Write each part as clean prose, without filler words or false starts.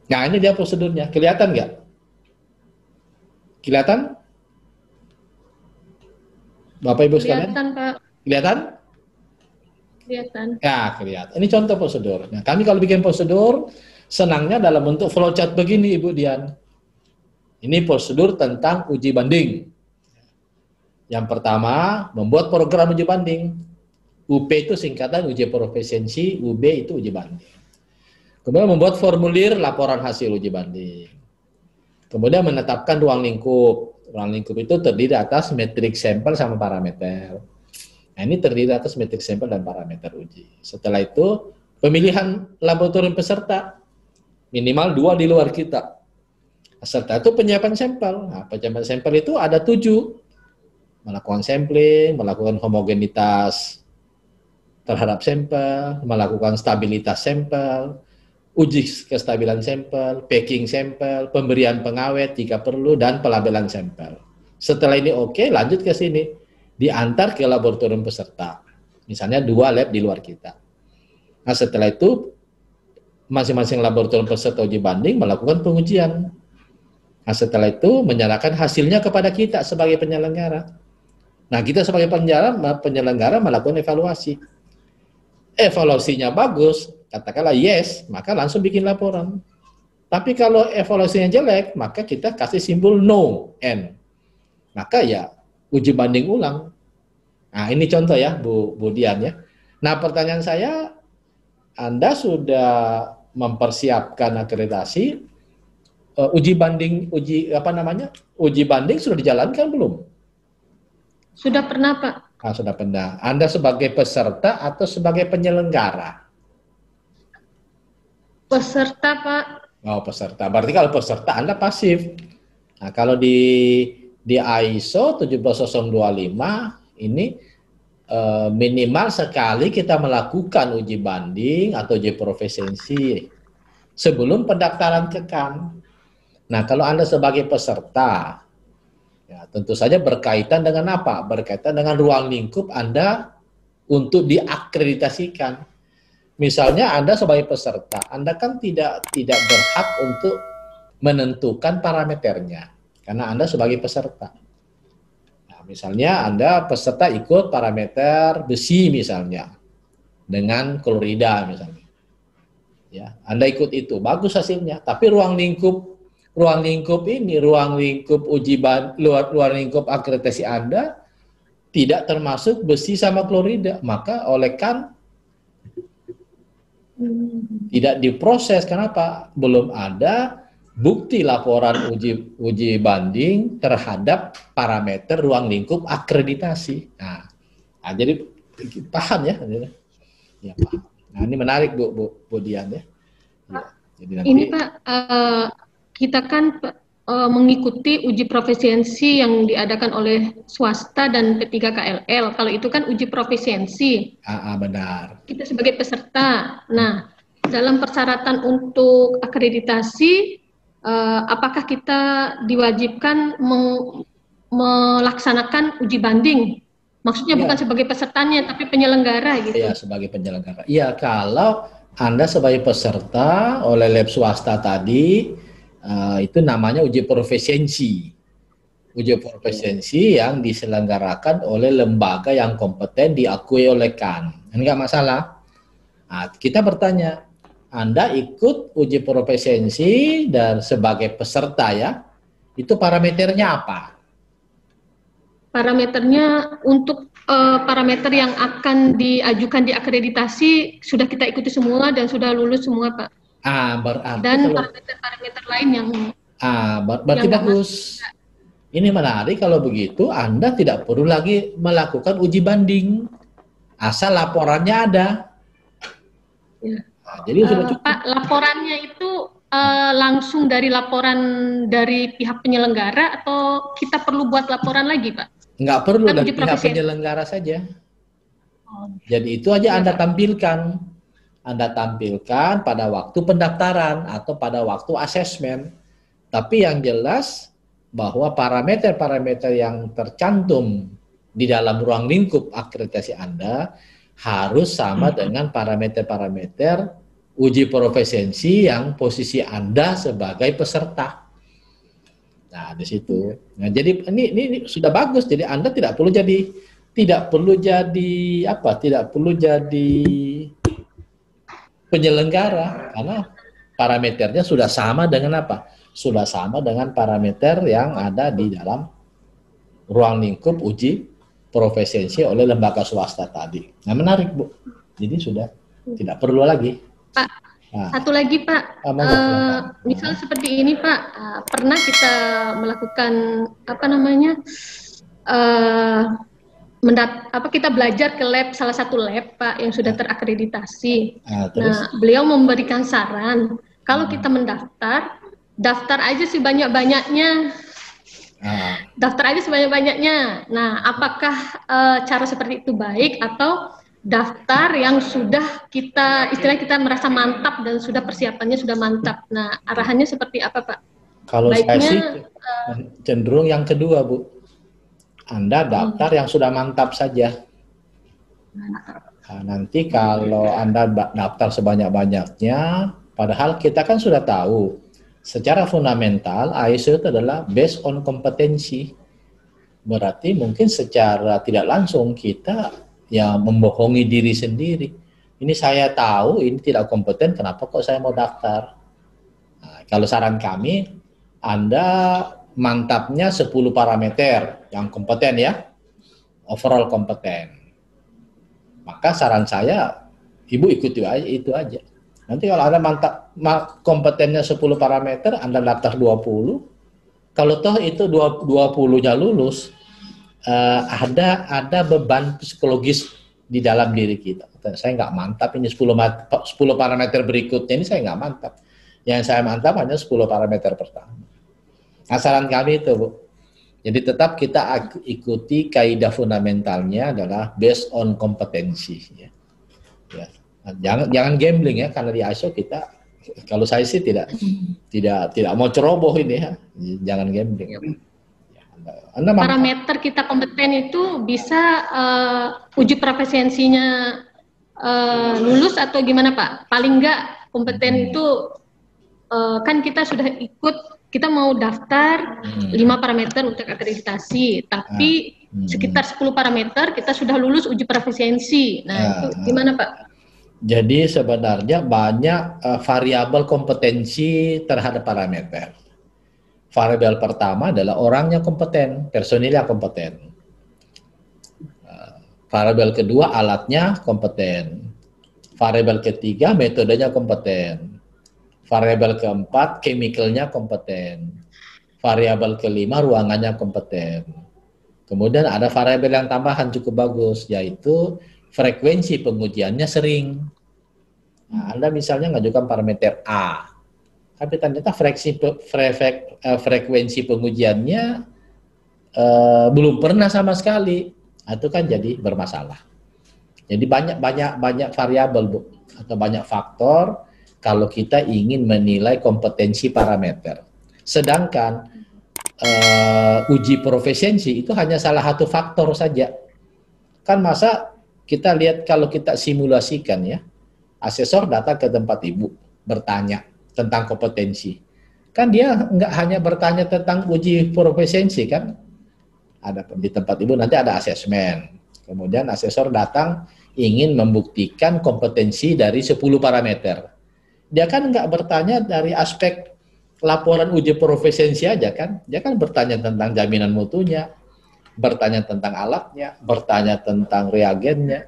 Nah, ini dia prosedurnya. Kelihatan nggak? Kelihatan? Bapak Ibu sekalian? Kelihatan, Pak. Kelihatan? Kelihatan. Ya, kelihatan. Ini contoh prosedur. Nah, kami kalau bikin prosedur, senangnya dalam bentuk flowchart begini, Ibu Dian. Ini prosedur tentang uji banding. Yang pertama, membuat program uji banding. UP itu singkatan uji profesiensi, UB itu uji banding. Kemudian membuat formulir laporan hasil uji banding. Kemudian menetapkan ruang lingkup. Ruang lingkup itu terdiri atas metrik sampel sama parameter. Nah, ini terdiri atas metrik sampel dan parameter uji. Setelah itu, pemilihan laboratorium peserta. Minimal 2 di luar kita. Serta itu penyiapan sampel. Nah, penyiapan sampel itu ada 7. Melakukan sampling, melakukan homogenitas terhadap sampel, melakukan stabilitas sampel, uji kestabilan sampel, packing sampel, pemberian pengawet jika perlu, dan pelabelan sampel. Setelah ini oke, lanjut ke sini. Diantar ke laboratorium peserta. Misalnya 2 lab di luar kita. Nah, setelah itu, masing-masing laboratorium peserta uji banding melakukan pengujian. Nah, setelah itu, menyerahkan hasilnya kepada kita sebagai penyelenggara. Nah, kita sebagai penyelenggara melakukan evaluasi. Evaluasinya bagus, katakanlah yes, maka langsung bikin laporan. Tapi kalau evaluasinya jelek, maka kita kasih simbol no, N. Maka ya uji banding ulang. Nah, ini contoh ya, Bu Dian ya. Nah, pertanyaan saya, Anda sudah mempersiapkan akreditasi, uji banding sudah dijalankan belum? Sudah pernah, Pak. Nah, sudah pernah. Anda sebagai peserta atau sebagai penyelenggara? Peserta, Pak. Oh, peserta. Berarti kalau peserta Anda pasif. Nah, kalau di ISO 17025 ini minimal sekali kita melakukan uji banding atau uji profesiensi sebelum pendaftaran ke KAN. Nah, kalau Anda sebagai peserta, ya, tentu saja berkaitan dengan apa? Berkaitan dengan ruang lingkup Anda untuk diakreditasikan. Misalnya Anda sebagai peserta, Anda kan tidak berhak untuk menentukan parameternya, karena Anda sebagai peserta. Nah, misalnya Anda peserta ikut parameter besi misalnya, dengan klorida misalnya. Ya, Anda ikut itu, bagus hasilnya, tapi ruang lingkup luar lingkup akreditasi Anda tidak termasuk besi sama klorida, maka oleh KAN tidak diproses. Kenapa? Belum ada bukti laporan uji banding terhadap parameter ruang lingkup akreditasi. Nah, jadi paham ya? Ya, paham. Nah, ini menarik Bu Dian ya. Ya, jadi nanti, ini Pak, kita kan mengikuti uji profesiensi yang diadakan oleh swasta dan P3KLL. Kalau itu kan uji profesiensi. Benar. Kita sebagai peserta. Nah, dalam persyaratan untuk akreditasi, apakah kita diwajibkan melaksanakan uji banding? Maksudnya bukan sebagai pesertanya, tapi penyelenggara gitu. Iya, sebagai penyelenggara. Iya, kalau Anda sebagai peserta oleh lab swasta tadi, itu namanya uji profesiensi. Uji profesiensi yang diselenggarakan oleh lembaga yang kompeten diakui oleh KAN. Enggak masalah. Nah, kita bertanya, Anda ikut uji profesiensi dan sebagai peserta ya, itu parameternya apa? Parameternya untuk parameter yang akan diajukan di akreditasi sudah kita ikuti semua dan sudah lulus semua, Pak. Berarti dan parameter-parameter lain yang berarti bagus. Ini menarik, kalau begitu Anda tidak perlu lagi melakukan uji banding, asal laporannya ada. Ya. Nah, jadi sudah cukup. Pak, laporannya itu langsung dari laporan dari pihak penyelenggara atau kita perlu buat laporan lagi, Pak? Nggak perlu, dari pihak penyelenggara saja. Jadi itu aja Anda tampilkan. Anda tampilkan pada waktu pendaftaran atau pada waktu asesmen. Tapi yang jelas bahwa parameter-parameter yang tercantum di dalam ruang lingkup akreditasi Anda harus sama dengan parameter-parameter uji profesiensi yang posisi Anda sebagai peserta. Nah, di situ. Nah, jadi ini sudah bagus. Jadi Anda tidak perlu jadi penyelenggara karena parameternya sudah sama dengan apa? Sudah sama dengan parameter yang ada di dalam ruang lingkup uji profesiensi oleh lembaga swasta tadi. Nah, menarik, Bu. Jadi sudah tidak perlu lagi. Pak, satu lagi Pak, misal seperti ini Pak, pernah kita melakukan kita belajar ke lab, salah satu lab Pak yang sudah terakreditasi. Nah, beliau memberikan saran kalau kita mendaftar, daftar aja sebanyak-banyaknya. Daftar aja sebanyak-banyaknya. Nah, apakah cara seperti itu baik atau daftar yang sudah istilah kita merasa mantap dan sudah persiapannya sudah mantap. Nah, arahannya seperti apa, Pak? Kalau saya sih cenderung yang kedua, Bu. Anda daftar yang sudah mantap saja. Nah, nanti kalau Anda daftar sebanyak-banyaknya, padahal kita kan sudah tahu, secara fundamental ISO itu adalah based on kompetensi. Berarti mungkin secara tidak langsung kita ya membohongi diri sendiri. Ini saya tahu ini tidak kompeten, kenapa kok saya mau daftar? Nah, kalau saran kami, Anda mantapnya 10 parameter yang kompeten ya, overall kompeten. Maka saran saya, Ibu ikuti aja itu aja. Nanti kalau Anda mantap kompetennya 10 parameter, Anda daftar 20, kalau toh itu 20-nya lulus, ada beban psikologis di dalam diri kita. Saya nggak mantap ini 10 parameter berikutnya ini saya nggak mantap. Yang saya mantap hanya 10 parameter pertama. Nah, saran kami itu, Bu. Jadi tetap kita ikuti kaidah fundamentalnya adalah based on kompetensi. Ya. Jangan gambling ya, karena di ISO kita, kalau saya sih tidak mau ceroboh ini ya. Jangan gambling. Parameter kita kompeten itu bisa uji profesiensinya lulus atau gimana Pak? Paling nggak kompeten itu kan kita sudah ikut, kita mau daftar 5 parameter untuk akreditasi, tapi sekitar 10 parameter kita sudah lulus uji profesiensi. Nah, itu gimana Pak? Jadi sebenarnya banyak variabel kompetensi terhadap parameter. Variabel pertama adalah orangnya kompeten, personilnya kompeten. Variabel kedua alatnya kompeten. Variabel ketiga metodenya kompeten. Variabel keempat chemicalnya kompeten. Variabel kelima ruangannya kompeten. Kemudian ada variabel yang tambahan cukup bagus, yaitu frekuensi pengujiannya sering. Nah, Anda misalnya mengajukan parameter A, tapi ternyata frekuensi pengujiannya belum pernah sama sekali, itu kan jadi bermasalah. Jadi banyak variabel, Bu, atau banyak faktor kalau kita ingin menilai kompetensi parameter. Sedangkan uji profesiensi itu hanya salah satu faktor saja. Kan masa kita lihat kalau kita simulasikan ya, asesor datang ke tempat Ibu bertanya tentang kompetensi. Kan dia nggak hanya bertanya tentang uji profesiensi kan. Ada di tempat Ibu nanti ada asesmen. Kemudian asesor datang ingin membuktikan kompetensi dari 10 parameter. Dia kan nggak bertanya dari aspek laporan uji profesiensi aja kan. Dia kan bertanya tentang jaminan mutunya, bertanya tentang alatnya, bertanya tentang reagennya,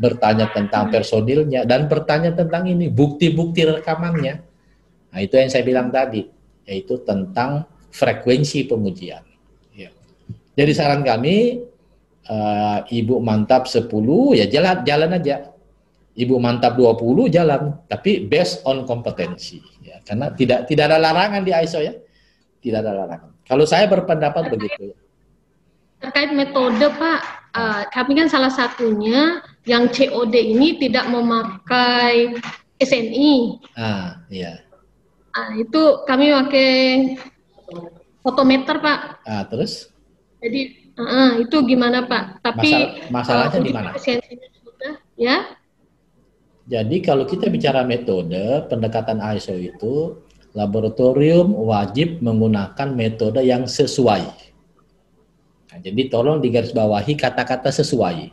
bertanya tentang personilnya, dan bertanya tentang ini, bukti-bukti rekamannya. Nah, itu yang saya bilang tadi, yaitu tentang frekuensi pengujian. Ya. Jadi saran kami, Ibu mantap 10, ya jalan aja. Ibu mantap 20, jalan. Tapi based on kompetensi. Ya. Karena tidak ada larangan di ISO ya. Tidak ada larangan. Kalau saya berpendapat begitu. Terkait metode Pak, kami kan salah satunya yang COD ini tidak memakai SNI. Iya. Itu kami pakai fotometer Pak. Terus? Jadi itu gimana Pak? Tapi masalahnya di mana? Ya. Jadi kalau kita bicara metode pendekatan ISO itu, laboratorium wajib menggunakan metode yang sesuai. Nah, jadi tolong digarisbawahi kata-kata sesuai.